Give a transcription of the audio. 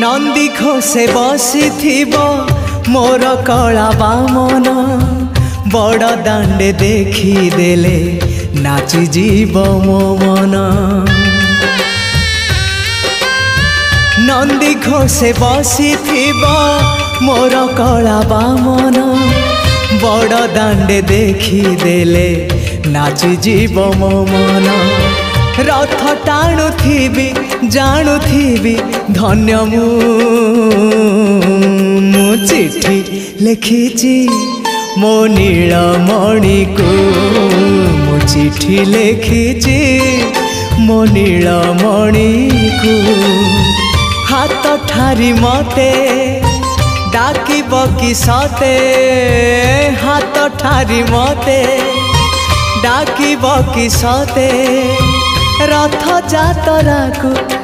नंदी घोषे बसी मोर कला बामन बड़ दांडे देखी देले नाची जीव मो मन। नंदी घोषे बसी मोर कला बामन बड़ दांडे देखी देले नाची जीव मो मन। रथ टाणुथिबी जाणुथिबी धन्य मु चिट्ठी लिखिची मो नीलमणि को मु चिट्ठी लिखिची मो नीलमणि को। हाथ ठारी मते डाकिब कि सते हाथ ठारी मते डाकिब कि सते रथ जातरा को